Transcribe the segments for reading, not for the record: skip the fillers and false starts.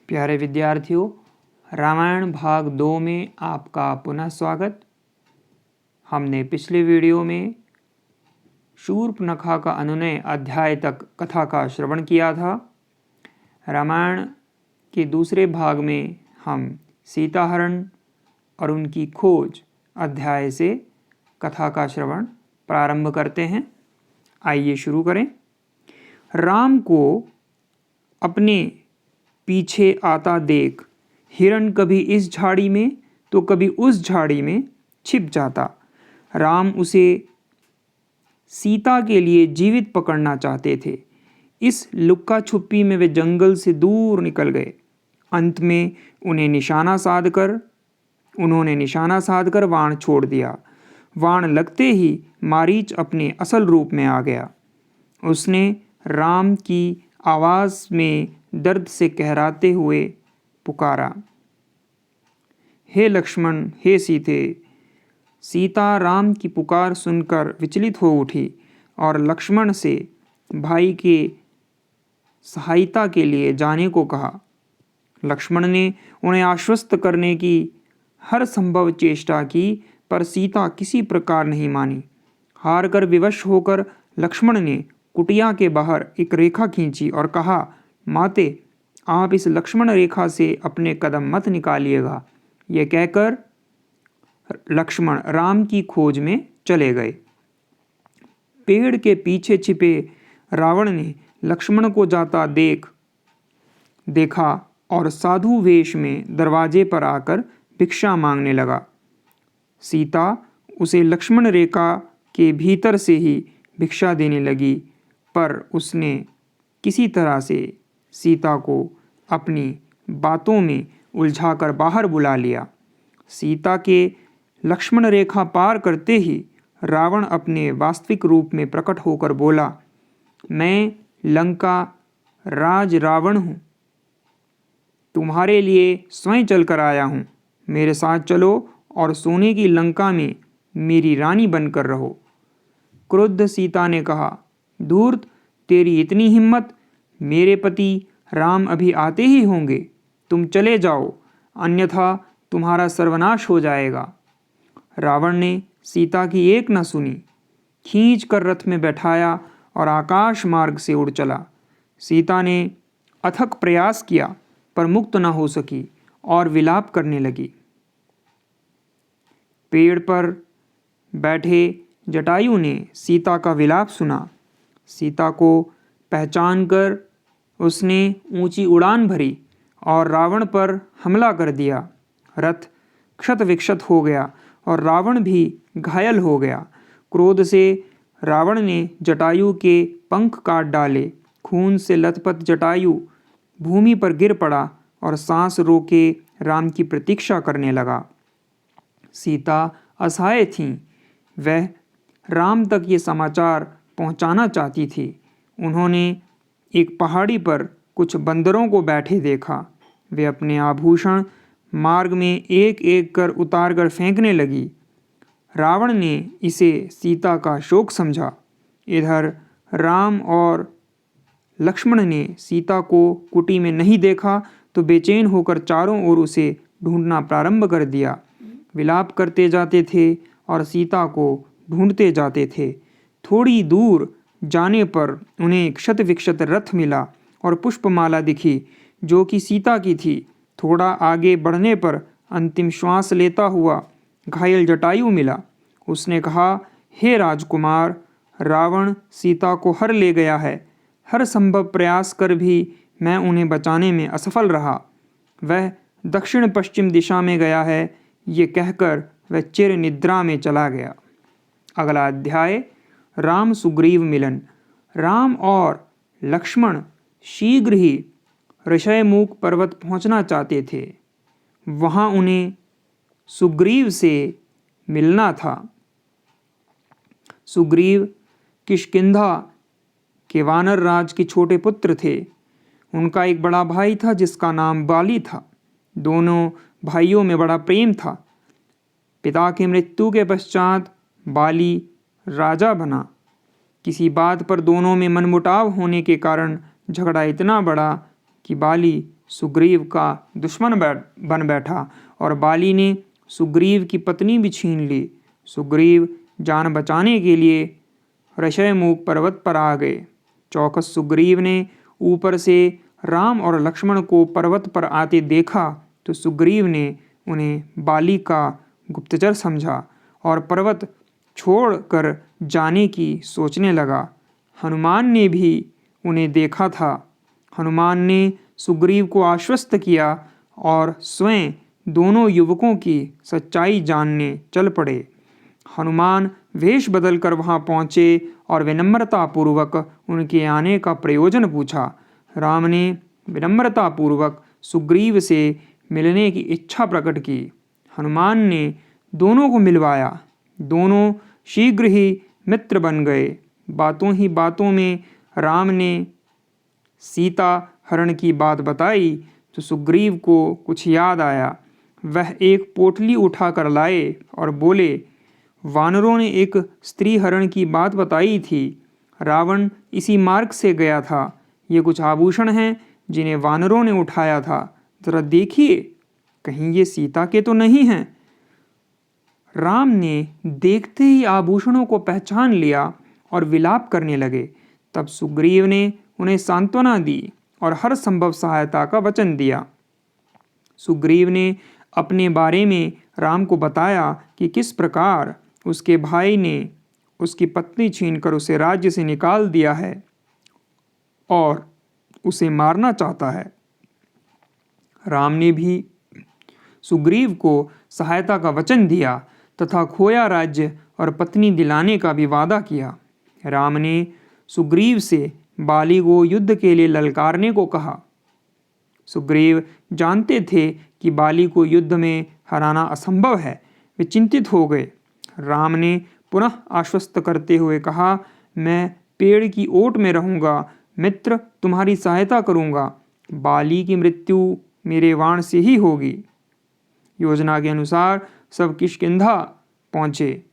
प्यारे विद्यार्थियों, रामायण भाग 2 में आपका पुनः स्वागत। हमने पिछले वीडियो में शूर्पणखा का अनुनय अध्याय तक कथा का श्रवण किया था। रामायण के दूसरे भाग में हम सीताहरण और उनकी खोज अध्याय से कथा का श्रवण प्रारंभ करते हैं। आइए शुरू करें। राम को अपने पीछे आता देख हिरण कभी इस झाड़ी में तो कभी उस झाड़ी में छिप जाता। राम उसे सीता के लिए जीवित पकड़ना चाहते थे। इस लुक्का छुपी में वे जंगल से दूर निकल गए। अंत में उन्होंने निशाना साधकर बाण छोड़ दिया। बाण लगते ही मारीच अपने असल रूप में आ गया। उसने राम की आवाज़ में दर्द से कहराते हुए पुकारा, हे लक्ष्मण, हे सीते। सीता राम की पुकार सुनकर विचलित हो उठी और लक्ष्मण से भाई के सहायता के लिए जाने को कहा। लक्ष्मण ने उन्हें आश्वस्त करने की हर संभव चेष्टा की, पर सीता किसी प्रकार नहीं मानी। हार कर विवश होकर लक्ष्मण ने कुटिया के बाहर एक रेखा खींची और कहा, माते, आप इस लक्ष्मण रेखा से अपने कदम मत निकालिएगा। यह कहकर लक्ष्मण राम की खोज में चले गए। पेड़ के पीछे छिपे रावण ने लक्ष्मण को जाता देखा और साधु वेश में दरवाजे पर आकर भिक्षा मांगने लगा। सीता उसे लक्ष्मण रेखा के भीतर से ही भिक्षा देने लगी, पर उसने किसी तरह से सीता को अपनी बातों में उलझाकर बाहर बुला लिया। सीता के लक्ष्मण रेखा पार करते ही रावण अपने वास्तविक रूप में प्रकट होकर बोला, मैं लंका राज रावण हूँ, तुम्हारे लिए स्वयं चलकर आया हूँ। मेरे साथ चलो और सोने की लंका में मेरी रानी बनकर रहो। क्रुद्ध सीता ने कहा, धूर्त, तेरी इतनी हिम्मत! मेरे पति राम अभी आते ही होंगे, तुम चले जाओ, अन्यथा तुम्हारा सर्वनाश हो जाएगा। रावण ने सीता की एक न सुनी, खींच कर रथ में बैठाया और आकाश मार्ग से उड़ चला। सीता ने अथक प्रयास किया, पर मुक्त न हो सकी और विलाप करने लगी। पेड़ पर बैठे जटायु ने सीता का विलाप सुना। सीता को पहचान कर उसने ऊंची उड़ान भरी और रावण पर हमला कर दिया। रथ क्षत विक्षत हो गया और रावण भी घायल हो गया। क्रोध से रावण ने जटायु के पंख काट डाले। खून से लथपथ जटायु भूमि पर गिर पड़ा और सांस रोके राम की प्रतीक्षा करने लगा। सीता असहाय थीं। वह राम तक ये समाचार पहुंचाना चाहती थी। उन्होंने एक पहाड़ी पर कुछ बंदरों को बैठे देखा। वे अपने आभूषण मार्ग में एक एक कर उतार कर फेंकने लगी। रावण ने इसे सीता का शोक समझा। इधर राम और लक्ष्मण ने सीता को कुटी में नहीं देखा तो बेचैन होकर चारों ओर उसे ढूंढना प्रारंभ कर दिया। विलाप करते जाते थे और सीता को ढूंढते जाते थे। थोड़ी दूर जाने पर उन्हें क्षत विक्षत रथ मिला और पुष्पमाला दिखी, जो कि सीता की थी। थोड़ा आगे बढ़ने पर अंतिम श्वास लेता हुआ घायल जटायु मिला। उसने कहा, हे राजकुमार, रावण सीता को हर ले गया है। हर संभव प्रयास कर भी मैं उन्हें बचाने में असफल रहा। वह दक्षिण पश्चिम दिशा में गया है। ये कहकर वह चिर निद्रा में चला गया। अगला अध्याय, राम सुग्रीव मिलन। राम और लक्ष्मण शीघ्र ही ऋषयमुख पर्वत पहुंचना चाहते थे। वहां उन्हें सुग्रीव से मिलना था। सुग्रीव किष्किंधा के वानर राज के छोटे पुत्र थे। उनका एक बड़ा भाई था जिसका नाम बाली था। दोनों भाइयों में बड़ा प्रेम था। पिता की मृत्यु के पश्चात बाली राजा बना। किसी बात पर दोनों में मनमुटाव होने के कारण झगड़ा इतना बड़ा कि बाली सुग्रीव का दुश्मन बन बैठा और बाली ने सुग्रीव की पत्नी भी छीन ली। सुग्रीव जान बचाने के लिए ऋषयमुख पर्वत पर आ गए। चौकस सुग्रीव ने ऊपर से राम और लक्ष्मण को पर्वत पर आते देखा तो सुग्रीव ने उन्हें बाली का गुप्तचर समझा और पर्वत छोड़कर जाने की सोचने लगा। हनुमान ने भी उन्हें देखा था। हनुमान ने सुग्रीव को आश्वस्त किया और स्वयं दोनों युवकों की सच्चाई जानने चल पड़े। हनुमान वेश बदलकर वहां पहुंचे और विनम्रतापूर्वक उनके आने का प्रयोजन पूछा। राम ने विनम्रतापूर्वक सुग्रीव से मिलने की इच्छा प्रकट की। हनुमान ने दोनों को मिलवाया। दोनों शीघ्र ही मित्र बन गए। बातों ही बातों में राम ने सीता हरण की बात बताई तो सुग्रीव को कुछ याद आया। वह एक पोटली उठाकर लाए और बोले, वानरों ने एक स्त्री हरण की बात बताई थी। रावण इसी मार्ग से गया था। ये कुछ आभूषण हैं जिन्हें वानरों ने उठाया था। जरा देखिए, कहीं ये सीता के तो नहीं हैं। राम ने देखते ही आभूषणों को पहचान लिया और विलाप करने लगे। तब सुग्रीव ने उन्हें सांत्वना दी और हर संभव सहायता का वचन दिया। सुग्रीव ने अपने बारे में राम को बताया कि किस प्रकार उसके भाई ने उसकी पत्नी छीनकर उसे राज्य से निकाल दिया है और उसे मारना चाहता है। राम ने भी सुग्रीव को सहायता का वचन दिया तथा खोया राज्य और पत्नी दिलाने का भी वादा किया। राम ने सुग्रीव से बाली को युद्ध के लिए ललकारने को कहा। सुग्रीव जानते थे कि बाली को युद्ध में हराना असंभव है। वे चिंतित हो गए। राम ने पुनः आश्वस्त करते हुए कहा, मैं पेड़ की ओट में रहूंगा, मित्र तुम्हारी सहायता करूंगा। बाली की मृत्यु मेरे बाण से ही होगी। योजना के अनुसार सब किष्किंधा पहुंचे।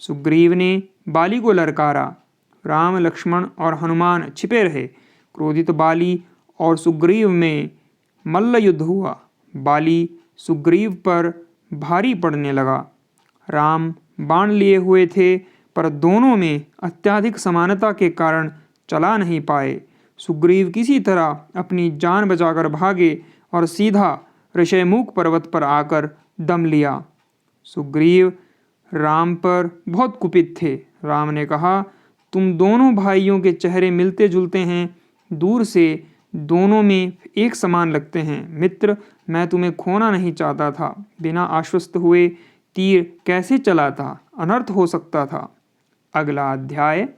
सुग्रीव ने बाली को ललकारा। राम, लक्ष्मण और हनुमान छिपे रहे। क्रोधित बाली और सुग्रीव में मल्ल युद्ध हुआ। बाली सुग्रीव पर भारी पड़ने लगा। राम बाण लिए हुए थे पर दोनों में अत्यधिक समानता के कारण चला नहीं पाए। सुग्रीव किसी तरह अपनी जान बचाकर भागे और सीधा ऋषयमुख पर्वत पर आकर दम लिया। सुग्रीव राम पर बहुत कुपित थे। राम ने कहा, तुम दोनों भाइयों के चेहरे मिलते जुलते हैं, दूर से दोनों में एक समान लगते हैं। मित्र, मैं तुम्हें खोना नहीं चाहता था। बिना आश्वस्त हुए तीर कैसे चलाता, अनर्थ हो सकता था। अगला अध्याय।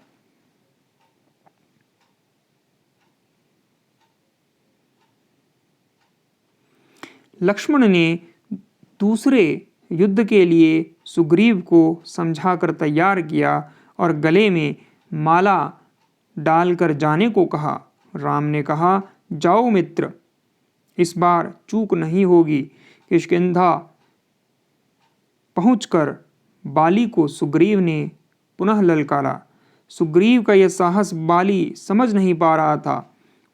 लक्ष्मण ने दूसरे युद्ध के लिए सुग्रीव को समझाकर तैयार किया और गले में माला डालकर जाने को कहा। राम ने कहा, जाओ मित्र, इस बार चूक नहीं होगी। किष्किंधा पहुंचकर बाली को सुग्रीव ने पुनः ललकारा। सुग्रीव का यह साहस बाली समझ नहीं पा रहा था।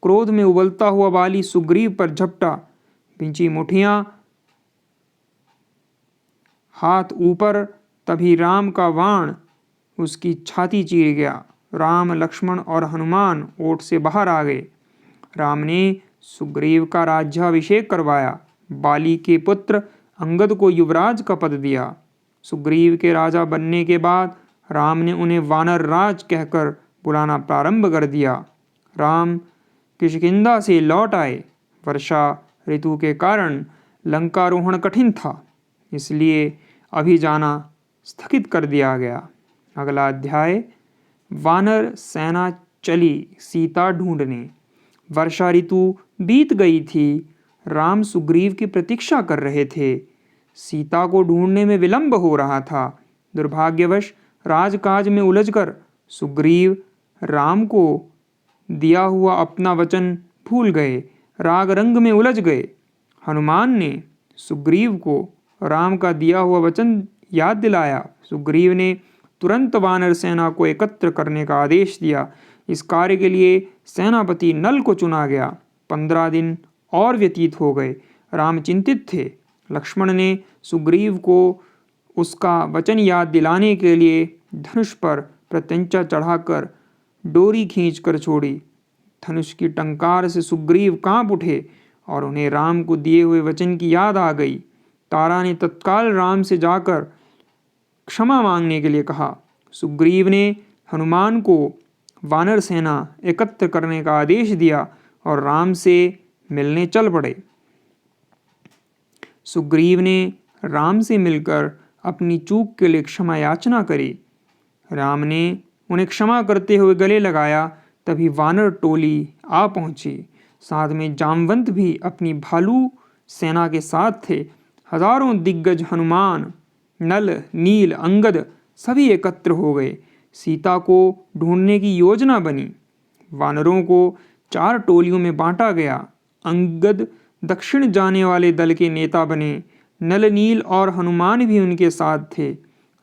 क्रोध में उबलता हुआ बाली सुग्रीव पर झपटा। बिंची मुठियां, हाथ ऊपर, तभी राम का बाण उसकी छाती चीर गया। राम, लक्ष्मण और हनुमान ओट से बाहर आ गए। राम ने सुग्रीव का राज्याभिषेक करवाया। बाली के पुत्र अंगद को युवराज का पद दिया। सुग्रीव के राजा बनने के बाद राम ने उन्हें वानर राज कहकर बुलाना प्रारंभ कर दिया। राम किष्किंधा से लौट आए। वर्षा ऋतु के कारण लंकारोहण कठिन था, इसलिए अभी जाना स्थगित कर दिया गया। अगला अध्याय। वानर सेना चली सीता ढूंढने। वर्षा ऋतु बीत गई थी। राम सुग्रीव की प्रतीक्षा कर रहे थे। सीता को ढूंढने में विलंब हो रहा था। दुर्भाग्यवश राजकाज में उलझकर सुग्रीव राम को दिया हुआ अपना वचन भूल गए, राग रंग में उलझ गए। हनुमान ने सुग्रीव को राम का दिया हुआ वचन याद दिलाया। सुग्रीव ने तुरंत वानर सेना को एकत्र करने का आदेश दिया। इस कार्य के लिए सेनापति नल को चुना गया। 15 दिन और व्यतीत हो गए। राम चिंतित थे। लक्ष्मण ने सुग्रीव को उसका वचन याद दिलाने के लिए धनुष पर प्रत्यंचा चढ़ाकर डोरी खींचकर छोड़ी। धनुष की टंकार से सुग्रीव कांप उठे और उन्हें राम को दिए हुए वचन की याद आ गई। तारा ने तत्काल राम से जाकर क्षमा मांगने के लिए कहा। सुग्रीव ने हनुमान को वानर सेना एकत्र करने का आदेश दिया और राम से मिलने चल पड़े। सुग्रीव ने राम से मिलकर अपनी चूक के लिए क्षमा याचना करी। राम ने उन्हें क्षमा करते हुए गले लगाया। तभी वानर टोली आ पहुंची। साथ में जामवंत भी अपनी भालू सेना के साथ थे। हजारों दिग्गज हनुमान, नल, नील, अंगद सभी एकत्र हो गए। सीता को ढूंढने की योजना बनी। वानरों को 4 टोलियों में बांटा गया। अंगद दक्षिण जाने वाले दल के नेता बने। नल, नील और हनुमान भी उनके साथ थे।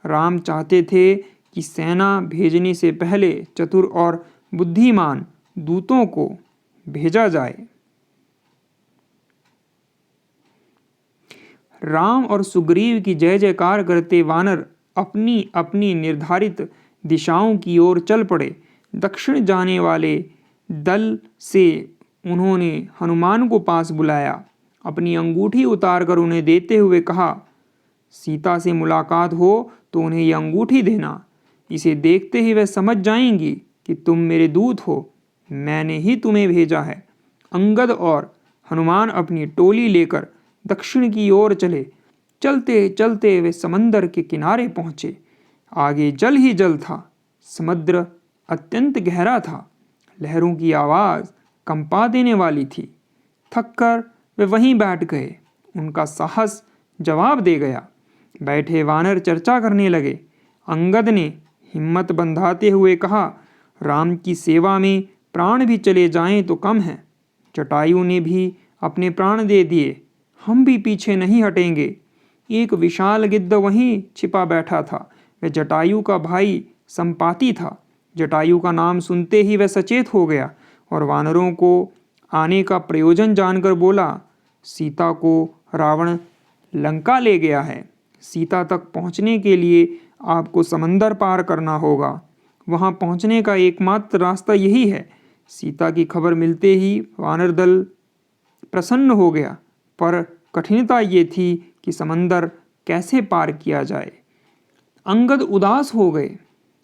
राम चाहते थे कि सेना भेजने से पहले चतुर और बुद्धिमान दूतों को भेजा जाए। राम और सुग्रीव की जय जयकार करते वानर अपनी अपनी निर्धारित दिशाओं की ओर चल पड़े। दक्षिण जाने वाले दल से उन्होंने हनुमान को पास बुलाया। अपनी अंगूठी उतारकर उन्हें देते हुए कहा, सीता से मुलाकात हो तो उन्हें यह अंगूठी देना। इसे देखते ही वह समझ जाएंगी कि तुम मेरे दूत हो। मैंने ही तुम्हें भेजा है। अंगद और हनुमान अपनी टोली लेकर दक्षिण की ओर चले। चलते चलते वे समंदर के किनारे पहुंचे। आगे जल ही जल था। समुद्र अत्यंत गहरा था। लहरों की आवाज़ कंपा देने वाली थी। थककर वे वहीं बैठ गए। उनका साहस जवाब दे गया। बैठे वानर चर्चा करने लगे। अंगद ने हिम्मत बंधाते हुए कहा, राम की सेवा में प्राण भी चले जाएं तो कम है। जटायु ने भी अपने प्राण दे दिए। हम भी पीछे नहीं हटेंगे। एक विशाल गिद्ध वहीं छिपा बैठा था। वह जटायु का भाई संपाति था। जटायु का नाम सुनते ही वह सचेत हो गया और वानरों को आने का प्रयोजन जानकर बोला, सीता को रावण लंका ले गया है। सीता तक पहुंचने के लिए आपको समंदर पार करना होगा। वहां पहुंचने का एकमात्र रास्ता यही है। सीता की खबर मिलते ही वानर दल प्रसन्न हो गया, पर कठिनता ये थी कि समंदर कैसे पार किया जाए। अंगद उदास हो गए।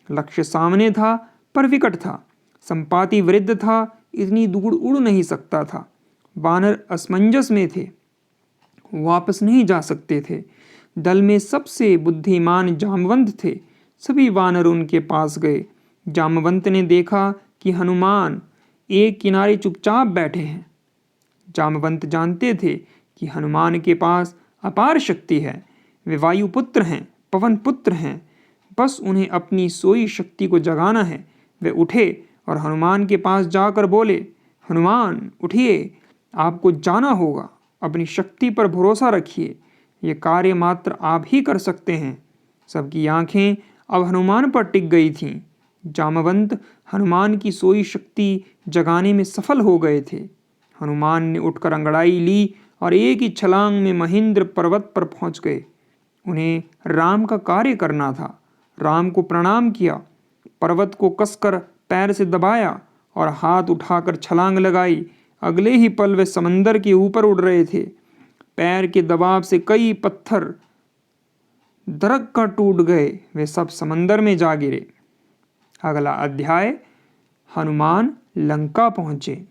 लक्ष्य सामने था पर विकट था। संपाति वृद्ध था, इतनी दूर उड़ नहीं सकता था। वानर असमंजस में थे, वापस नहीं जा सकते थे। दल में सबसे बुद्धिमान जामवंत थे। सभी वानर उनके पास गए। जामवंत ने देखा कि हनुमान एक किनारे चुपचाप बैठे हैं। जामवंत जानते थे कि हनुमान के पास अपार शक्ति है। वे वायुपुत्र हैं, पवन पुत्र हैं। बस उन्हें अपनी सोई शक्ति को जगाना है। वे उठे और हनुमान के पास जाकर बोले, हनुमान उठिए, आपको जाना होगा। अपनी शक्ति पर भरोसा रखिए। ये कार्य मात्र आप ही कर सकते हैं। सबकी आंखें अब हनुमान पर टिक गई थीं। जामवंत हनुमान की सोई शक्ति जगाने में सफल हो गए थे। हनुमान ने उठकर अंगड़ाई ली और एक ही छलांग में महेंद्र पर्वत पर पहुंच गए। उन्हें राम का कार्य करना था। राम को प्रणाम किया, पर्वत को कसकर पैर से दबाया और हाथ उठाकर छलांग लगाई। अगले ही पल वे समंदर के ऊपर उड़ रहे थे। पैर के दबाव से कई पत्थर दरक कर टूट गए। वे सब समंदर में जा गिरे। अगला अध्याय, हनुमान लंका पहुंचे।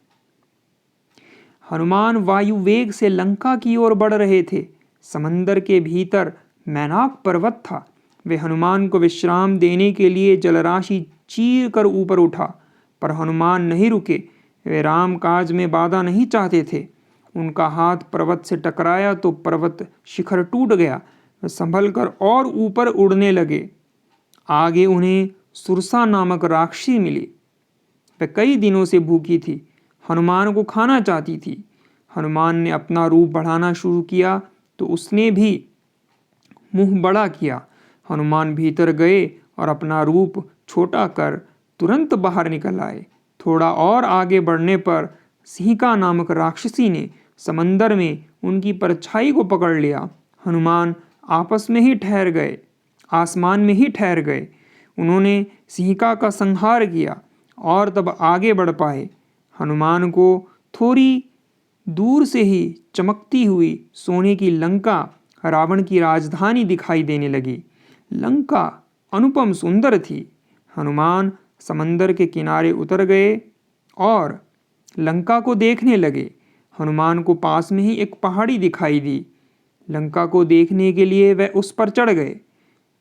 हनुमान वायु वेग से लंका की ओर बढ़ रहे थे। समंदर के भीतर मैनाक पर्वत था। वे हनुमान को विश्राम देने के लिए जलराशि चीर कर ऊपर उठा, पर हनुमान नहीं रुके। वे राम काज में बाधा नहीं चाहते थे। उनका हाथ पर्वत से टकराया तो पर्वत शिखर टूट गया। वे संभल कर और ऊपर उड़ने लगे। आगे उन्हें सुरसा नामक राक्षसी मिली। वह कई दिनों से भूखी थी, हनुमान को खाना चाहती थी। हनुमान ने अपना रूप बढ़ाना शुरू किया तो उसने भी मुंह बड़ा किया। हनुमान भीतर गए और अपना रूप छोटा कर तुरंत बाहर निकल आए। थोड़ा और आगे बढ़ने पर सिंहिका नामक राक्षसी ने समंदर में उनकी परछाई को पकड़ लिया। हनुमान आपस में ही ठहर गए, आसमान में ही ठहर गए। उन्होंने सिंहिका का संहार किया और तब आगे बढ़ पाए। हनुमान को थोड़ी दूर से ही चमकती हुई सोने की लंका रावण की राजधानी दिखाई देने लगी। लंका अनुपम सुंदर थी। हनुमान समंदर के किनारे उतर गए और लंका को देखने लगे। हनुमान को पास में ही एक पहाड़ी दिखाई दी। लंका को देखने के लिए वह उस पर चढ़ गए।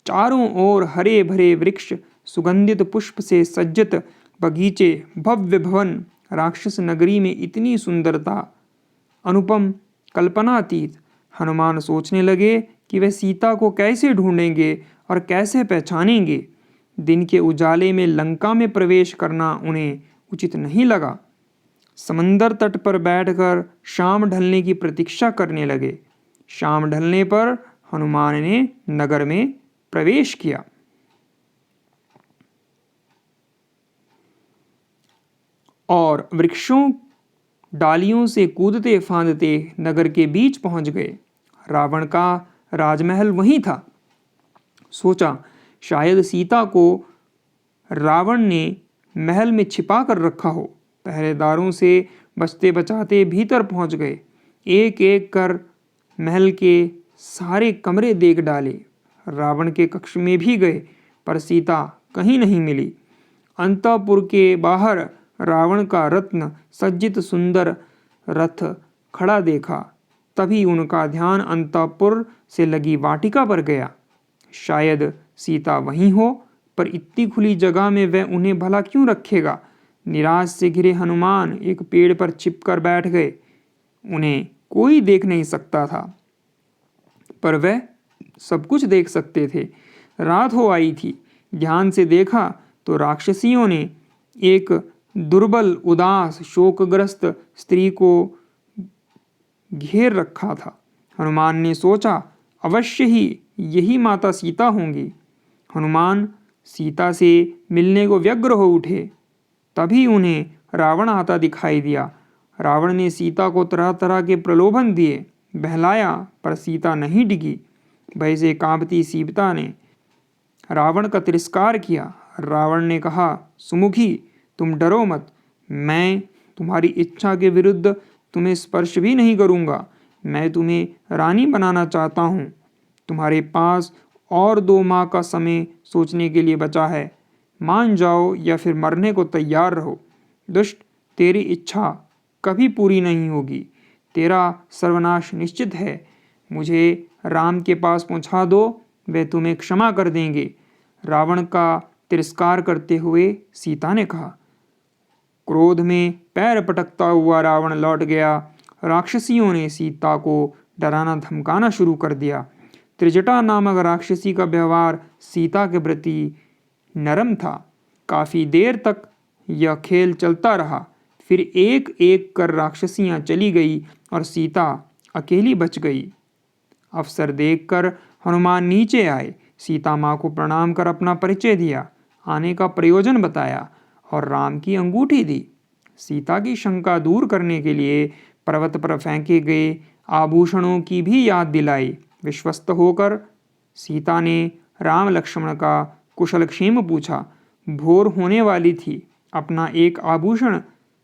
चारों ओर हरे भरे वृक्ष, सुगंधित पुष्प से सज्जित बगीचे, भव्य भवन। राक्षस नगरी में इतनी सुंदरता अनुपम, कल्पनातीत। हनुमान सोचने लगे कि वे सीता को कैसे ढूंढेंगे और कैसे पहचानेंगे। दिन के उजाले में लंका में प्रवेश करना उन्हें उचित नहीं लगा। समंदर तट पर बैठकर शाम ढलने की प्रतीक्षा करने लगे। शाम ढलने पर हनुमान ने नगर में प्रवेश किया और वृक्षों डालियों से कूदते फांदते नगर के बीच पहुंच गए। रावण का राजमहल वहीं था। सोचा शायद सीता को रावण ने महल में छिपा कर रखा हो। पहरेदारों से बचते बचाते भीतर पहुंच गए। एक एक कर महल के सारे कमरे देख डाले। रावण के कक्ष में भी गए पर सीता कहीं नहीं मिली। अंतःपुर के बाहर रावण का रत्न सज्जित सुंदर रथ खड़ा देखा। तभी उनका ध्यान अंतःपुर से लगी वाटिका पर गया। शायद सीता वहीं हो, पर इतनी खुली जगह में वह उन्हें भला क्यों रखेगा। निराश से घिरे हनुमान एक पेड़ पर छिपकर बैठ गए। उन्हें कोई देख नहीं सकता था, पर वह सब कुछ देख सकते थे। रात हो आई थी। ध्यान से देखा तो राक्षसियों ने एक दुर्बल, उदास, शोकग्रस्त स्त्री को घेर रखा था। हनुमान ने सोचा अवश्य ही यही माता सीता होंगी। हनुमान सीता से मिलने को व्यग्र हो उठे। तभी उन्हें रावण आता दिखाई दिया। रावण ने सीता को तरह तरह के प्रलोभन दिए, बहलाया, पर सीता नहीं डिगी। भय से कांपती सीता ने रावण का तिरस्कार किया। रावण ने कहा, सुमुखी, तुम डरो मत। मैं तुम्हारी इच्छा के विरुद्ध तुम्हें स्पर्श भी नहीं करूँगा। मैं तुम्हें रानी बनाना चाहता हूँ। तुम्हारे पास और 2 माह का समय सोचने के लिए बचा है। मान जाओ या फिर मरने को तैयार रहो। दुष्ट, तेरी इच्छा कभी पूरी नहीं होगी। तेरा सर्वनाश निश्चित है। मुझे राम के पास पहुंचा दो, वे तुम्हें क्षमा कर देंगे। रावण का तिरस्कार करते हुए सीता ने कहा। क्रोध में पैर पटकता हुआ रावण लौट गया। राक्षसियों ने सीता को डराना धमकाना शुरू कर दिया। त्रिजटा नामक राक्षसी का व्यवहार सीता के प्रति नरम था। काफी देर तक यह खेल चलता रहा। फिर एक एक कर राक्षसियां चली गई और सीता अकेली बच गई। अवसर देखकर हनुमान नीचे आए। सीता माँ को प्रणाम कर अपना परिचय दिया, आने का प्रयोजन बताया और राम की अंगूठी दी। सीता की शंका दूर करने के लिए पर्वत पर फेंके गए आभूषणों की भी याद दिलाई। विश्वस्त होकर सीता ने राम लक्ष्मण का कुशलक्षेम पूछा। भोर होने वाली थी। अपना एक आभूषण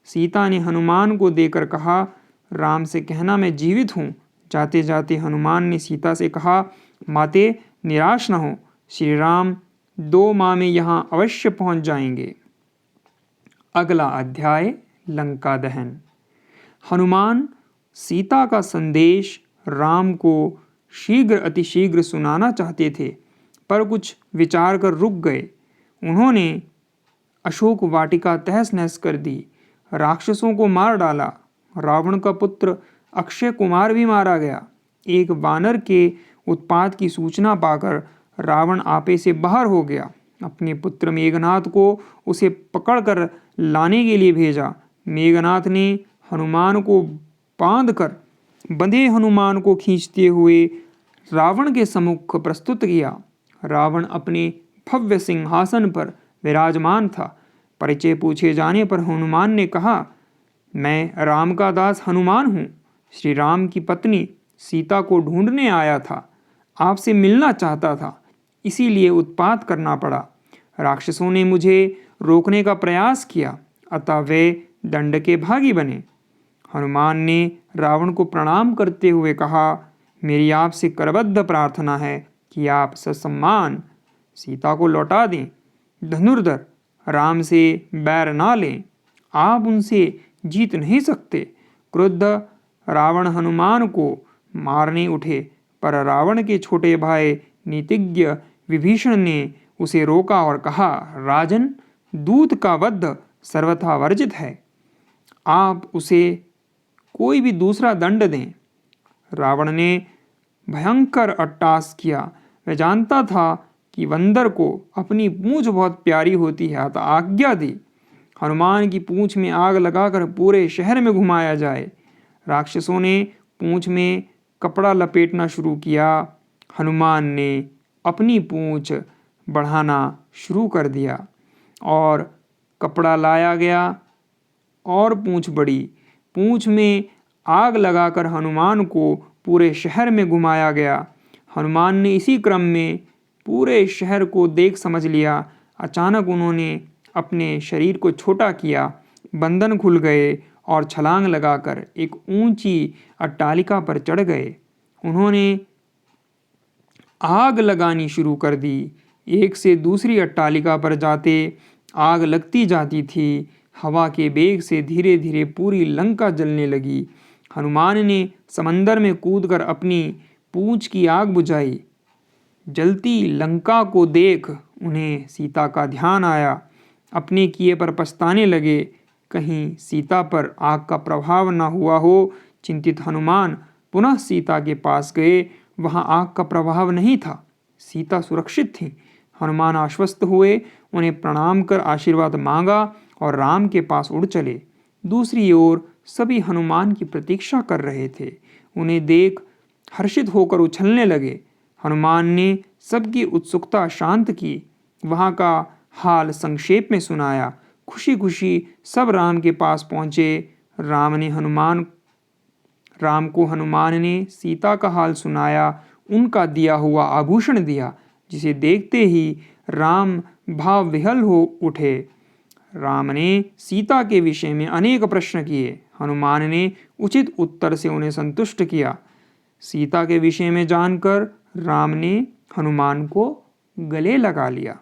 सीता ने हनुमान को देकर कहा, राम से कहना मैं जीवित हूँ। जाते जाते हनुमान ने सीता से कहा, माते निराश न हो, श्री राम 2 माह में यहाँ अवश्य पहुँच जाएंगे। अगला अध्याय लंका दहन। हनुमान सीता का संदेश राम को शीघ्र अतिशीघ्र सुनाना चाहते थे, पर कुछ विचार कर रुक गए। उन्होंने अशोक वाटिका तहस नहस कर दी, राक्षसों को मार डाला। रावण का पुत्र अक्षय कुमार भी मारा गया। एक वानर के उत्पात की सूचना पाकर रावण आपे से बाहर हो गया। अपने पुत्र मेघनाथ को उसे पकड़कर लाने के लिए भेजा। मेघनाथ ने हनुमान को बांधकर बंधे हनुमान को खींचते हुए रावण के सम्मुख प्रस्तुत किया। रावण अपने भव्य सिंहासन पर विराजमान था। परिचय पूछे जाने पर हनुमान ने कहा, मैं राम का दास हनुमान हूँ। श्री राम की पत्नी सीता को ढूंढने आया था, आपसे मिलना चाहता था, इसीलिए उत्पात करना पड़ा। राक्षसों ने मुझे रोकने का प्रयास किया, अतः वे दंड के भागी बने। हनुमान ने रावण को प्रणाम करते हुए कहा, मेरी आपसे करबद्ध प्रार्थना है कि आप ससम्मान सीता को लौटा दें। धनुर्धर राम से बैर ना लें, आप उनसे जीत नहीं सकते। क्रुद्ध रावण हनुमान को मारने उठे, पर रावण के छोटे भाई नीतिज्ञ विभीषण ने उसे रोका और कहा, राजन, दूत का वध सर्वथा वर्जित है, आप उसे कोई भी दूसरा दंड दें। रावण ने भयंकर अट्टहास किया। वह जानता था कि बंदर को अपनी पूंछ बहुत प्यारी होती है, अतः आज्ञा दी हनुमान की पूंछ में आग लगाकर पूरे शहर में घुमाया जाए। राक्षसों ने पूंछ में कपड़ा लपेटना शुरू किया। हनुमान ने अपनी पूंछ बढ़ाना शुरू कर दिया और कपड़ा लाया गया और पूंछ बढ़ी। पूंछ में आग लगाकर हनुमान को पूरे शहर में घुमाया गया। हनुमान ने इसी क्रम में पूरे शहर को देख समझ लिया। अचानक उन्होंने अपने शरीर को छोटा किया, बंधन खुल गए और छलांग लगाकर एक ऊंची अट्टालिका पर चढ़ गए। उन्होंने आग लगानी शुरू कर दी। एक से दूसरी अट्टालिका पर जाते आग लगती जाती थी। हवा के बेग से धीरे धीरे पूरी लंका जलने लगी। हनुमान ने समंदर में कूदकर अपनी पूंछ की आग बुझाई। जलती लंका को देख उन्हें सीता का ध्यान आया। अपने किए पर पछताने लगे, कहीं सीता पर आग का प्रभाव न हुआ हो। चिंतित हनुमान पुनः सीता के पास गए। वहां आग का प्रभाव नहीं था, सीता सुरक्षित थी। हनुमान आश्वस्त हुए, उन्हें प्रणाम कर आशीर्वाद मांगा और राम के पास उड़ चले। दूसरी ओर सभी हनुमान की प्रतीक्षा कर रहे थे। उन्हें देख हर्षित होकर उछलने लगे। हनुमान ने सबकी उत्सुकता शांत की, वहाँ का हाल संक्षेप में सुनाया। खुशी खुशी सब राम के पास पहुँचे। राम को हनुमान ने सीता का हाल सुनाया, उनका दिया हुआ आभूषण दिया, जिसे देखते ही राम भाव विह्वल हो उठे। राम ने सीता के विषय में अनेक प्रश्न किए। हनुमान ने उचित उत्तर से उन्हें संतुष्ट किया। सीता के विषय में जानकर राम ने हनुमान को गले लगा लिया।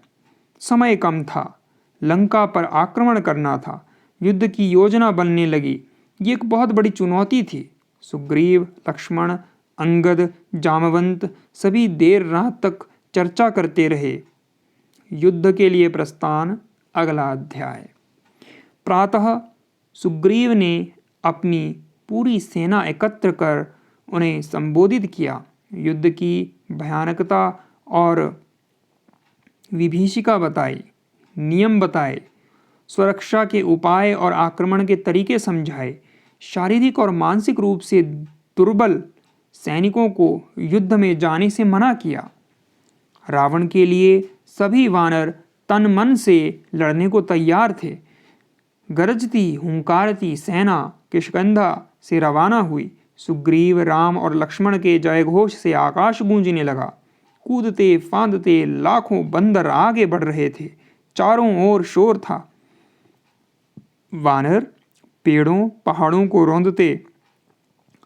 समय कम था, लंका पर आक्रमण करना था, युद्ध की योजना बनने लगी। ये एक बहुत बड़ी चुनौती थी। सुग्रीव, लक्ष्मण, अंगद, जामवंत सभी देर रात तक चर्चा करते रहे। युद्ध के लिए प्रस्थान। अगला अध्याय। प्रातः सुग्रीव ने अपनी पूरी सेना एकत्र कर उन्हें संबोधित किया। युद्ध की भयानकता और विभीषिका बताई, नियम बताए, सुरक्षा के उपाय और आक्रमण के तरीके समझाए। शारीरिक और मानसिक रूप से दुर्बल सैनिकों को युद्ध में जाने से मना किया। रावण के लिए सभी वानर तन मन से लड़ने को तैयार थे। गरजती हुंकारती सेना किष्किंधा से रवाना हुई। सुग्रीव, राम और लक्ष्मण के जयघोष से आकाश गूंजने लगा। कूदते फांदते लाखों बंदर आगे बढ़ रहे थे। चारों ओर शोर था। वानर पेड़ों पहाड़ों को रौंदते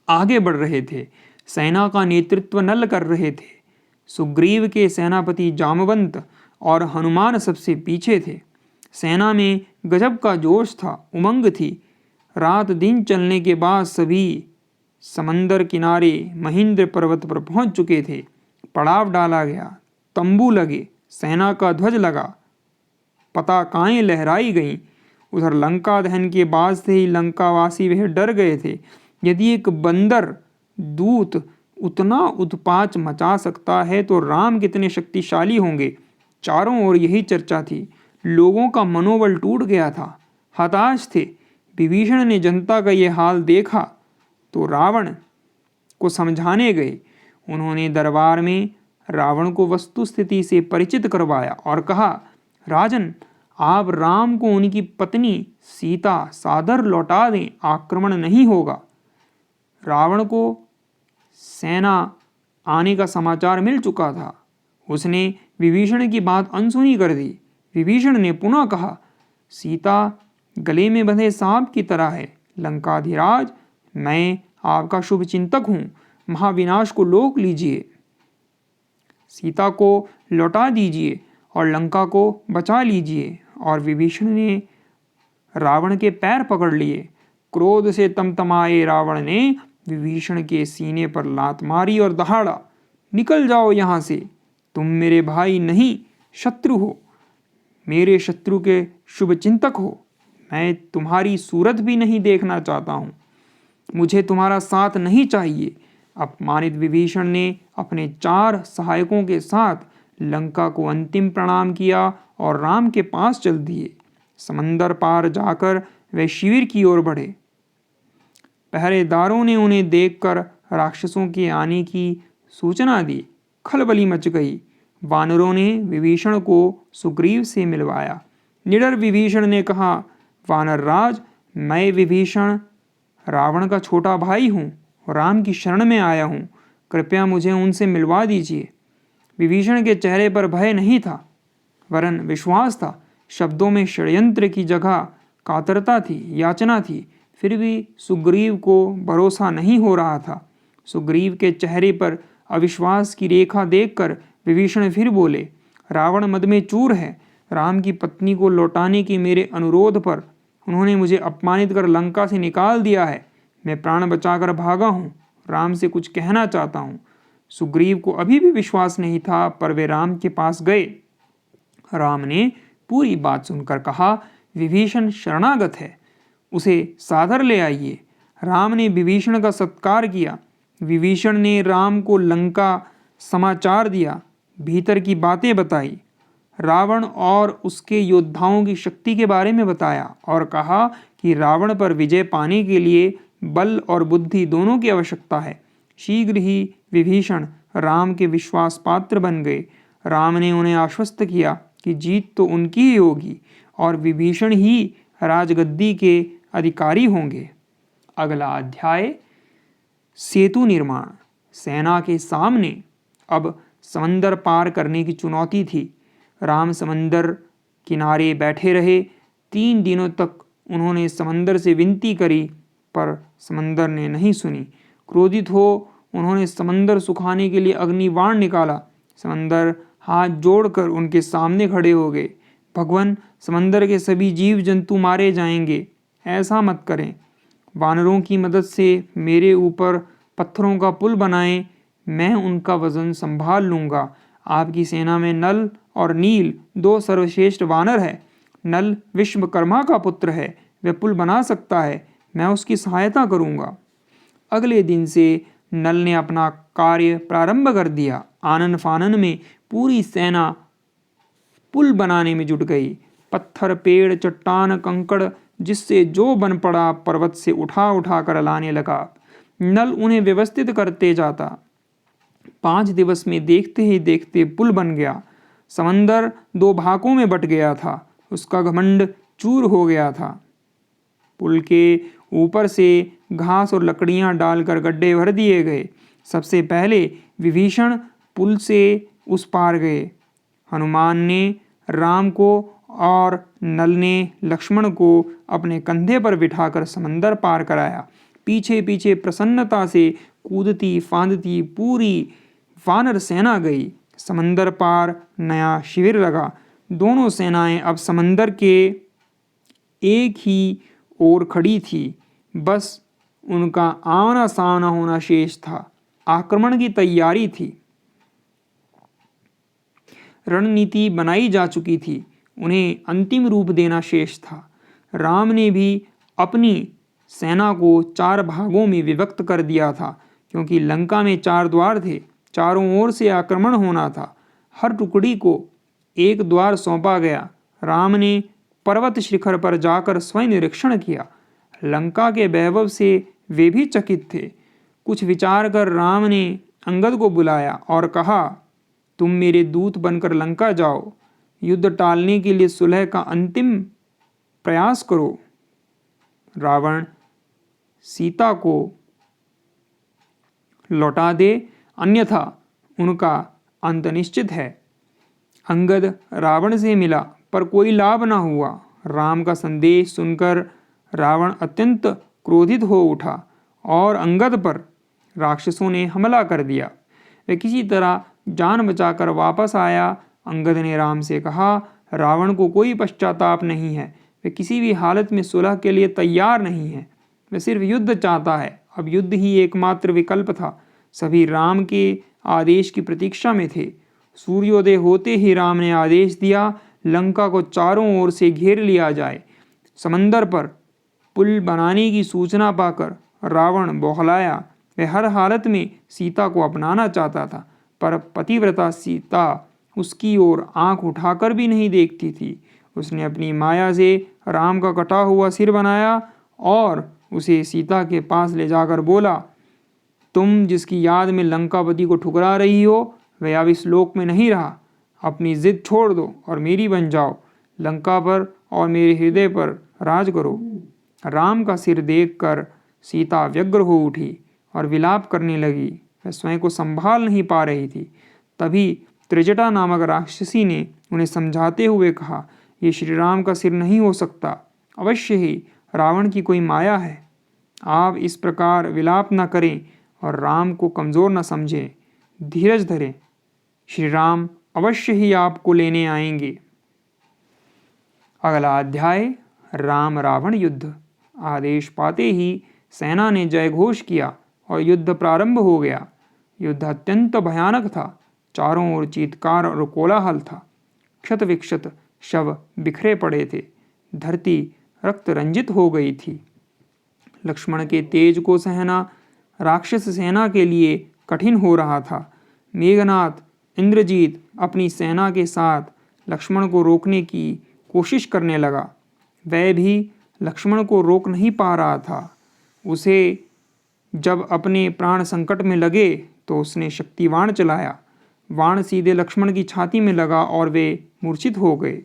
आगे बढ़ रहे थे। सेना का नेतृत्व नल कर रहे थे। सुग्रीव के सेनापति जामवंत और हनुमान सबसे पीछे थे। सेना में गजब का जोश था, उमंग थी। रात दिन चलने के बाद सभी समंदर किनारे महेंद्र पर्वत पर पहुंच चुके थे। पड़ाव डाला गया, तंबू लगे, सेना का ध्वज लगा, पताकाएं लहराई गईं। उधर लंका दहन के बाद से ही लंकावासी वह डर गए थे। यदि एक बंदर दूत उतना उत्पात मचा सकता है तो राम कितने शक्तिशाली होंगे। चारों ओर यही चर्चा थी। लोगों का मनोबल टूट गया था, हताश थे। विभीषण ने जनता का ये हाल देखा तो रावण को समझाने गए। उन्होंने दरबार में रावण को वस्तुस्थिति से परिचित करवाया और कहा, राजन, आप राम को उनकी पत्नी सीता सादर लौटा दें, आक्रमण नहीं होगा। रावण को सेना आने का समाचार मिल चुका था। उसने विभीषण की बात अनसुनी कर दी। विभीषण ने पुनः कहा, सीता गले में बंधे सांप की तरह है। लंकाधिराज, मैं आपका शुभ चिंतक हूँ, महाविनाश को रोक लीजिए, सीता को लौटा दीजिए और लंका को बचा लीजिए। और विभीषण ने रावण के पैर पकड़ लिए। क्रोध से तमतमाए रावण ने विभीषण के सीने पर लात मारी और दहाड़ा, निकल जाओ यहाँ से, तुम मेरे भाई नहीं शत्रु हो, मेरे शत्रु के शुभ चिंतक हो। मैं तुम्हारी सूरत भी नहीं देखना चाहता हूँ, मुझे तुम्हारा साथ नहीं चाहिए। अपमानित विभीषण ने अपने 4 सहायकों के साथ लंका को अंतिम प्रणाम किया और राम के पास चल दिए। समंदर पार जाकर वे शिविर की ओर बढ़े। पहरेदारों ने उन्हें देखकर राक्षसों के आने की सूचना दी। खलबली मच गई। वानरों ने विभीषण को सुग्रीव से मिलवाया। निडर विभीषण ने कहा, वानर राज, मैं विभीषण रावण का छोटा भाई हूँ, राम की शरण में आया हूँ, कृपया मुझे उनसे मिलवा दीजिए। विभीषण के चेहरे पर भय नहीं था, वरन विश्वास था। शब्दों में षड्यंत्र की जगह कातरता थी, याचना थी। फिर भी सुग्रीव को भरोसा नहीं हो रहा था। सुग्रीव के चेहरे पर अविश्वास की रेखा देखकर विभीषण फिर बोले, रावण मद में चूर है। राम की पत्नी को लौटाने के मेरे अनुरोध पर उन्होंने मुझे अपमानित कर लंका से निकाल दिया है। मैं प्राण बचाकर भागा हूँ, राम से कुछ कहना चाहता हूँ। सुग्रीव को अभी भी विश्वास नहीं था, पर वे राम के पास गए। राम ने पूरी बात सुनकर कहा, विभीषण शरणागत है, उसे सादर ले आइए। राम ने विभीषण का सत्कार किया। विभीषण ने राम को लंका समाचार दिया, भीतर की बातें बताई, रावण और उसके योद्धाओं की शक्ति के बारे में बताया और कहा कि रावण पर विजय पाने के लिए बल और बुद्धि दोनों की आवश्यकता है। शीघ्र ही विभीषण राम के विश्वास पात्र बन गए। राम ने उन्हें आश्वस्त किया कि जीत तो उनकी ही होगी और विभीषण ही राजगद्दी के अधिकारी होंगे। अगला अध्याय, सेतु निर्माण। सेना के सामने अब समंदर पार करने की चुनौती थी। राम समंदर किनारे बैठे रहे। 3 दिनों तक उन्होंने समंदर से विनती करी, पर समंदर ने नहीं सुनी। क्रोधित हो उन्होंने समंदर सुखाने के लिए अग्निबाण निकाला। समंदर हाथ जोड़कर उनके सामने खड़े हो गए। भगवान, समंदर के सभी जीव जंतु मारे जाएंगे, ऐसा मत करें। वानरों की मदद से मेरे ऊपर पत्थरों का पुल बनाएं, मैं उनका वजन संभाल लूँगा। आपकी सेना में नल और नील 2 सर्वश्रेष्ठ वानर है। नल विश्वकर्मा का पुत्र है, वह पुल बना सकता है, मैं उसकी सहायता करूँगा। अगले दिन से नल ने अपना कार्य प्रारंभ कर दिया। आनन फानन में पूरी सेना पुल बनाने में जुट गई। पत्थर, पेड़, चट्टान, कंकड़, जिससे जो बन पड़ा पर्वत से उठा उठा कर लाने लगा। नल उन्हें व्यवस्थित करते जाता। 5 दिवस में देखते ही देखते पुल बन गया। समंदर 2 भागों में बट गया था, उसका घमंड चूर हो गया था। पुल के ऊपर से घास और लकड़ियां डालकर गड्ढे भर दिए गए। सबसे पहले विभीषण पुल से उस पार गए। हनुमान ने राम को और नल ने लक्ष्मण को अपने कंधे पर बिठाकर समंदर पार कराया। पीछे पीछे प्रसन्नता से कूदती फांदती पूरी वानर सेना गई। समंदर पार नया शिविर लगा। दोनों सेनाएं अब समंदर के एक ही ओर खड़ी थी। बस उनका आमना सामना होना शेष था। आक्रमण की तैयारी थी। रणनीति बनाई जा चुकी थी, उन्हें अंतिम रूप देना शेष था। राम ने भी अपनी सेना को 4 भागों में विभक्त कर दिया था, क्योंकि लंका में 4 द्वार थे, चारों ओर से आक्रमण होना था। हर टुकड़ी को एक द्वार सौंपा गया। राम ने पर्वत शिखर पर जाकर स्वयं निरीक्षण किया। लंका के वैभव से वे भी चकित थे। कुछ विचार कर राम ने अंगद को बुलाया और कहा, तुम मेरे दूत बनकर लंका जाओ। युद्ध टालने के लिए सुलह का अंतिम प्रयास करो। रावण सीता को लौटा दे, अन्यथा उनका अंत निश्चित है। अंगद रावण से मिला पर कोई लाभ न हुआ। राम का संदेश सुनकर रावण अत्यंत क्रोधित हो उठा और अंगद पर राक्षसों ने हमला कर दिया। वह किसी तरह जान बचाकर वापस आया। अंगद ने राम से कहा, रावण को कोई पश्चाताप नहीं है, वह किसी भी हालत में सुलह के लिए तैयार नहीं है, वह सिर्फ युद्ध चाहता है। अब युद्ध ही एकमात्र विकल्प था। सभी राम के आदेश की प्रतीक्षा में थे। सूर्योदय होते ही राम ने आदेश दिया, लंका को चारों ओर से घेर लिया जाए। समंदर पर पुल बनाने की सूचना पाकर रावण बौखलाया। वह हर हालत में सीता को अपनाना चाहता था, पर पतिव्रता सीता उसकी ओर आंख उठाकर भी नहीं देखती थी। उसने अपनी माया से राम का कटा हुआ सिर बनाया और उसे सीता के पास ले जाकर बोला, तुम जिसकी याद में लंकापति को ठुकरा रही हो, वह अब इस लोक में नहीं रहा। अपनी जिद छोड़ दो और मेरी बन जाओ। लंका पर और मेरे हृदय पर राज करो। राम का सिर देखकर सीता व्यग्र हो उठी और विलाप करने लगी। वह स्वयं को संभाल नहीं पा रही थी। तभी त्रिजटा नामक राक्षसी ने उन्हें समझाते हुए कहा, ये श्री राम का सिर नहीं हो सकता, अवश्य ही रावण की कोई माया है। आप इस प्रकार विलाप न करें और राम को कमज़ोर न समझें। धीरज धरें, श्री राम अवश्य ही आपको लेने आएंगे। अगला अध्याय, राम रावण युद्ध। आदेश पाते ही सेना ने जयघोष किया और युद्ध प्रारंभ हो गया। युद्ध अत्यंत भयानक था। चारों ओर चीत्कार और कोलाहल था। क्षत विक्षत शव बिखरे पड़े थे। धरती रक्त रंजित हो गई थी। लक्ष्मण के तेज को सहना राक्षस सेना के लिए कठिन हो रहा था। मेघनाद इंद्रजीत अपनी सेना के साथ लक्ष्मण को रोकने की कोशिश करने लगा। वह भी लक्ष्मण को रोक नहीं पा रहा था। उसे जब अपने प्राण संकट में लगे तो उसने शक्तिवाण चलाया। वाण सीधे लक्ष्मण की छाती में लगा और वे मूर्छित हो गए।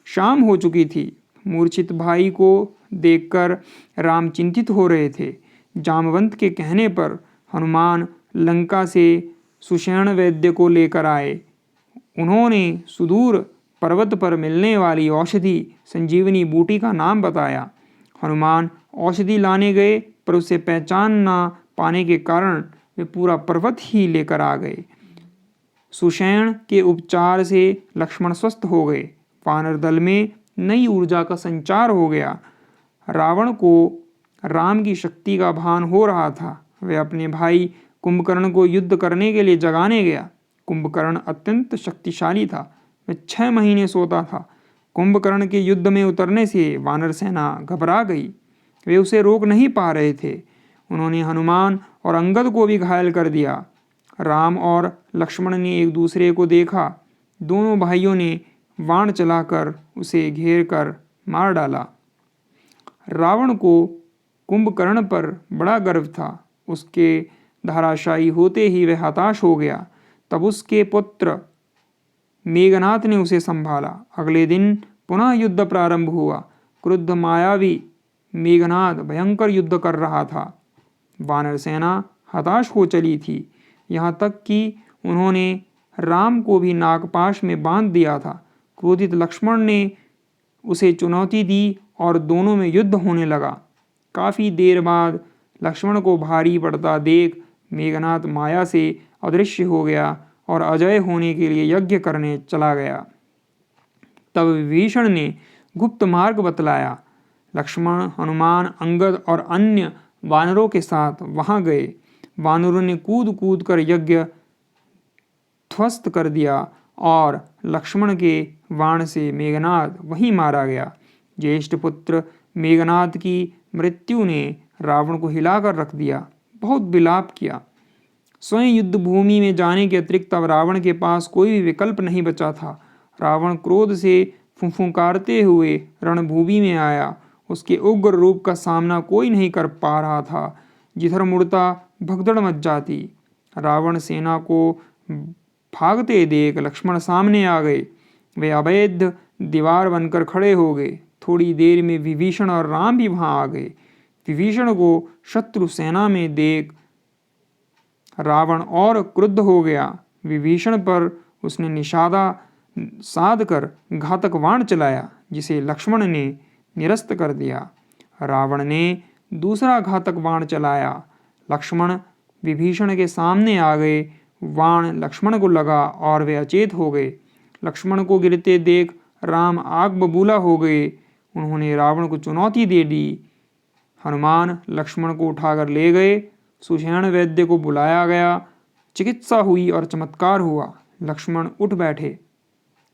शाम हो चुकी थी। मूर्छित भाई को देखकर राम चिंतित हो रहे थे। जामवंत के कहने पर हनुमान लंका से सुषेण वैद्य को लेकर आए। उन्होंने सुदूर पर्वत पर मिलने वाली औषधि संजीवनी बूटी का नाम बताया। हनुमान औषधि लाने गए, पर उसे पहचान ना पाने के कारण वे पूरा पर्वत ही लेकर आ गए। सुषेण के उपचार से लक्ष्मण स्वस्थ हो गए। वानर दल में नई ऊर्जा का संचार हो गया। रावण को राम की शक्ति का भान हो रहा था। वह अपने भाई कुंभकर्ण को युद्ध करने के लिए जगाने गया। कुंभकर्ण अत्यंत शक्तिशाली था। वह 6 महीने सोता था। कुंभकर्ण के युद्ध में उतरने से वानर सेना घबरा गई। वे उसे रोक नहीं पा रहे थे। उन्होंने हनुमान और अंगद को भी घायल कर दिया। राम और लक्ष्मण ने एक दूसरे को देखा। दोनों भाइयों ने बाण चलाकर उसे घेर कर मार डाला। रावण को कुंभकर्ण पर बड़ा गर्व था। उसके धराशायी होते ही वह हताश हो गया। तब उसके पुत्र मेघनाद ने उसे संभाला। अगले दिन पुनः युद्ध प्रारंभ हुआ। क्रुद्ध मायावी मेघनाद भयंकर युद्ध कर रहा था। वानर सेना हताश हो चली थी। यहाँ तक कि उन्होंने राम को भी नागपाश में बांध दिया था। क्रोधित लक्ष्मण ने उसे चुनौती दी और दोनों में युद्ध होने लगा। काफ़ी देर बाद लक्ष्मण को भारी पड़ता देख मेघनाद माया से अदृश्य हो गया और अजय होने के लिए यज्ञ करने चला गया। तब विभीषण ने गुप्त मार्ग बतलाया। लक्ष्मण, हनुमान, अंगद और अन्य वानरों के साथ वहां गए। वानरों ने कूद कूद कर यज्ञ ध्वस्त कर दिया और लक्ष्मण के बाण से मेघनाद वहीं मारा गया। ज्येष्ठ पुत्र मेघनाद की मृत्यु ने रावण को हिलाकर रख दिया। बहुत विलाप किया। स्वयं युद्ध भूमि में जाने के अतिरिक्त अब रावण के पास कोई भी विकल्प नहीं बचा था। रावण क्रोध से फुंफुकारते हुए रणभूमि में आया। उसके उग्र रूप का सामना कोई नहीं कर पा रहा था। जिधर मुड़ता भगदड़ मच जाती। रावण सेना को भागते देख लक्ष्मण सामने आ गए। वे अवैध दीवार बनकर खड़े हो गए। थोड़ी देर में विभीषण और राम भी वहां आ गए। विभीषण को शत्रु सेना में देख रावण और क्रुद्ध हो गया। विभीषण पर उसने निशाना साध कर घातक बाण चलाया, जिसे लक्ष्मण ने निरस्त कर दिया। रावण ने दूसरा घातक बाण चलाया। लक्ष्मण विभीषण के सामने आ गए। बाण लक्ष्मण को लगा और वे अचेत हो गए। लक्ष्मण को गिरते देख राम आग बबूला हो गए। उन्होंने रावण को चुनौती दे दी। हनुमान लक्ष्मण को उठाकर ले गए। सुषेण वैद्य को बुलाया गया। चिकित्सा हुई और चमत्कार हुआ। लक्ष्मण उठ बैठे।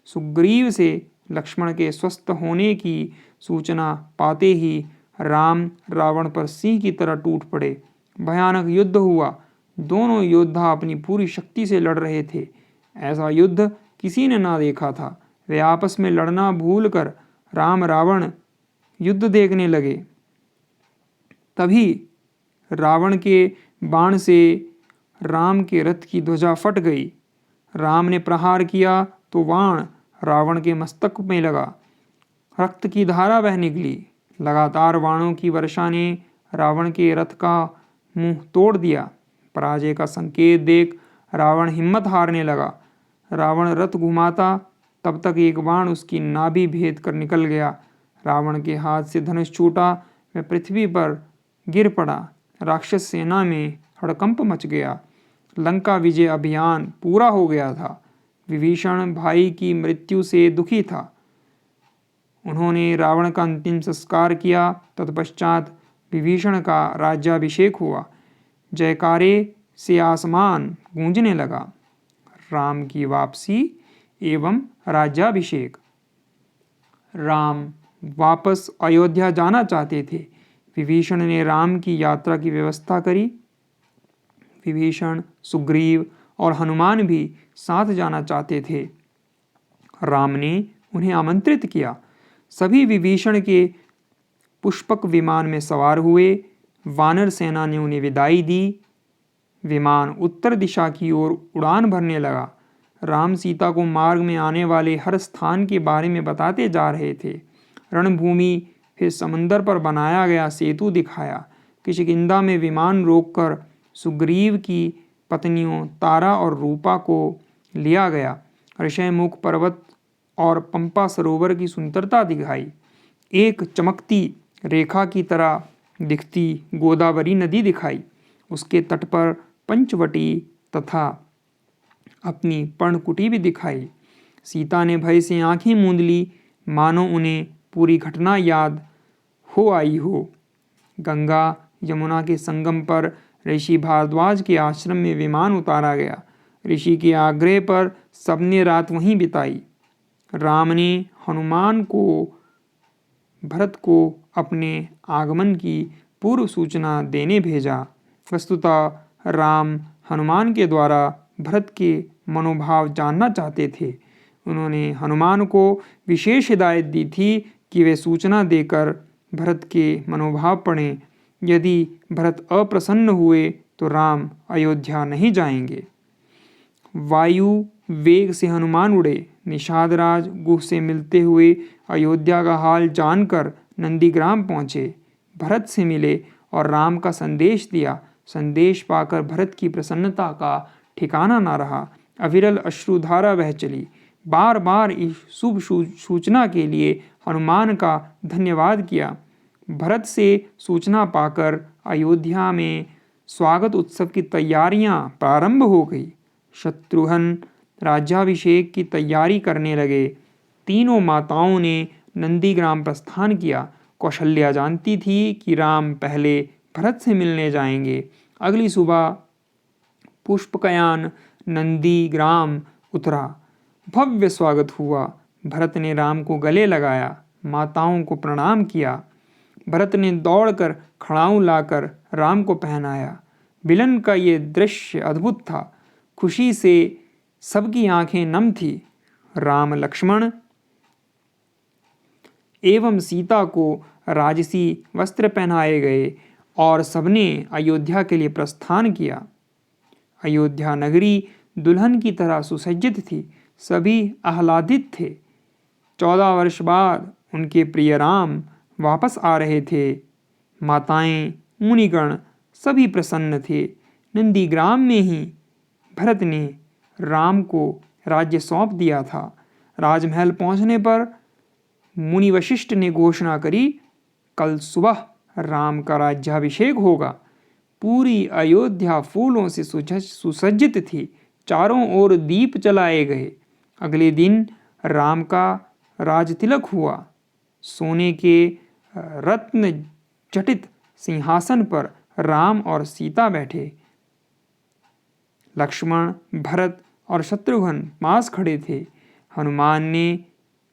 सुग्रीव से लक्ष्मण के स्वस्थ होने की सूचना पाते ही राम रावण पर सिंह की तरह टूट पड़े। भयानक युद्ध हुआ। दोनों योद्धा अपनी पूरी शक्ति से लड़ रहे थे। ऐसा युद्ध किसी ने ना देखा था। वे आपस में लड़ना भूलकर राम रावण युद्ध देखने लगे। तभी रावण के बाण से राम के रथ की ध्वजा फट गई। राम ने प्रहार किया तो बाण रावण के मस्तक में लगा। रक्त की धारा बह निकली। लगातार बाणों की वर्षा ने रावण के रथ का मुंह तोड़ दिया। पराजय का संकेत देख रावण हिम्मत हारने लगा। रावण रथ घुमाता तब तक एक बाण उसकी नाभि भेद कर निकल गया। रावण के हाथ से धनुष छूटा। वह पृथ्वी पर गिर पड़ा। राक्षस सेना में हड़कंप मच गया। लंका विजय अभियान पूरा हो गया था। विभीषण भाई की मृत्यु से दुखी था। उन्होंने रावण का अंतिम संस्कार किया। तत्पश्चात विभीषण का राज्याभिषेक हुआ। जयकारे से आसमान गूंजने लगा। राम की वापसी एवं राज्याभिषेक। राम वापस अयोध्या जाना चाहते थे। विभीषण ने राम की यात्रा की व्यवस्था करी। विभीषण, सुग्रीव और हनुमान भी साथ जाना चाहते थे। राम ने उन्हें आमंत्रित किया। सभी विभीषण के पुष्पक विमान में सवार हुए। वानर सेना ने उन्हें विदाई दी। विमान उत्तर दिशा की ओर उड़ान भरने लगा। राम सीता को मार्ग में आने वाले हर स्थान के बारे में बताते जा रहे थे। रणभूमि, फिर समंदर पर बनाया गया सेतु दिखाया। किष्किंधा में विमान रोककर सुग्रीव की पत्नियों तारा और रूपा को लिया गया। ऋषयमुख पर्वत और पंपा सरोवर की सुंदरता दिखाई। एक चमकती रेखा की तरह दिखती गोदावरी नदी दिखाई। उसके तट पर पंचवटी तथा अपनी पर्णकुटी भी दिखाई। सीता ने भय से आंखें मूंद ली, मानो उन्हें पूरी घटना याद हो आई हो। गंगा यमुना के संगम पर ऋषि भारद्वाज के आश्रम में विमान उतारा गया। ऋषि के आग्रह पर सबने रात वहीं बिताई। राम ने हनुमान को भरत को अपने आगमन की पूर्व सूचना देने भेजा। वस्तुतः राम हनुमान के द्वारा भरत के मनोभाव जानना चाहते थे। उन्होंने हनुमान को विशेष हिदायत दी थी कि वे सूचना देकर भरत के मनोभाव पढ़ें। यदि भरत अप्रसन्न हुए तो राम अयोध्या नहीं जाएंगे। वायु वेग से हनुमान उड़े। निषादराज गुह से मिलते हुए अयोध्या का हाल जानकर नंदीग्राम पहुँचे। भरत से मिले और राम का संदेश दिया। संदेश पाकर भरत की प्रसन्नता का ठिकाना न रहा। अविरल अश्रुधारा बह चली। बार बार इस शुभ सूचना के लिए हनुमान का धन्यवाद किया। भरत से सूचना पाकर अयोध्या में स्वागत उत्सव की तैयारियां प्रारंभ हो गई। शत्रुघ्न राज्याभिषेक की तैयारी करने लगे। तीनों माताओं ने नंदीग्राम प्रस्थान किया। कौशल्या जानती थी कि राम पहले भरत से मिलने जाएंगे। अगली सुबह पुष्पकयान नंदीग्राम उतरा। भव्य स्वागत हुआ। भरत ने राम को गले लगाया, माताओं को प्रणाम किया। भरत ने दौड़कर खड़ाऊं लाकर राम को पहनाया। मिलन का ये दृश्य अद्भुत था। खुशी से सबकी आंखें नम थी। राम, लक्ष्मण एवं सीता को राजसी वस्त्र पहनाए गए और सबने अयोध्या के लिए प्रस्थान किया। अयोध्या नगरी दुल्हन की तरह सुसज्जित थी। सभी आह्लादित थे। 14 वर्ष बाद उनके प्रिय राम वापस आ रहे थे। माताएं, मुनिगण सभी प्रसन्न थे। नंदीग्राम में ही भरत ने राम को राज्य सौंप दिया था। राजमहल पहुंचने पर मुनि वशिष्ठ ने घोषणा करी, कल सुबह राम का राज्याभिषेक होगा। पूरी अयोध्या फूलों से सुसज्जित थी। चारों ओर दीप जलाए गए। अगले दिन राम का राजतिलक हुआ। सोने के रत्न जटित सिंहासन पर राम और सीता बैठे। लक्ष्मण, भरत और शत्रुघ्न पास खड़े थे। हनुमान ने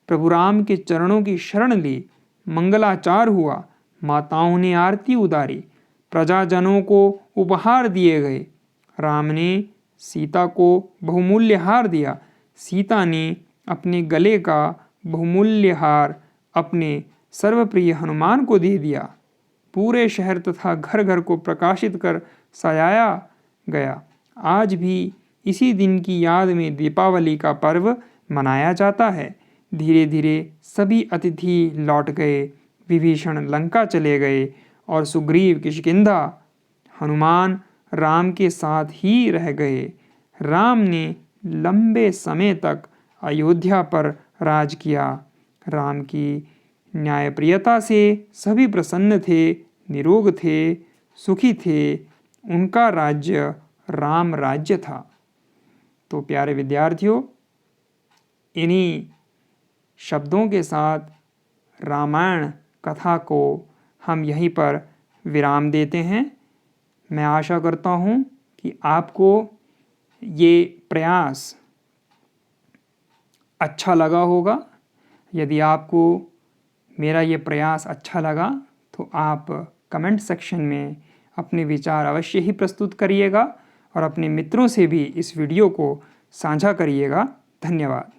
प्रभु राम के चरणों की शरण ली। मंगलाचार हुआ। माताओं ने आरती उतारी। प्रजाजनों को उपहार दिए गए। राम ने सीता को बहुमूल्य हार दिया। सीता ने अपने गले का बहुमूल्य हार अपने सर्वप्रिय हनुमान को दे दिया। पूरे शहर तथा घर घर को प्रकाशित कर सजाया गया। आज भी इसी दिन की याद में दीपावली का पर्व मनाया जाता है। धीरे धीरे सभी अतिथि लौट गए। विभीषण लंका चले गए और सुग्रीव किष्किंधा। हनुमान राम के साथ ही रह गए। राम ने लंबे समय तक अयोध्या पर राज किया। राम की न्यायप्रियता से सभी प्रसन्न थे, निरोग थे, सुखी थे। उनका राज्य राम राज्य था। तो प्यारे विद्यार्थियों, इन्हीं शब्दों के साथ रामायण कथा को हम यहीं पर विराम देते हैं। मैं आशा करता हूँ कि आपको ये प्रयास अच्छा लगा होगा। यदि आपको मेरा ये प्रयास अच्छा लगा तो आप कमेंट सेक्शन में अपने विचार अवश्य ही प्रस्तुत करिएगा और अपने मित्रों से भी इस वीडियो को साझा करिएगा। धन्यवाद।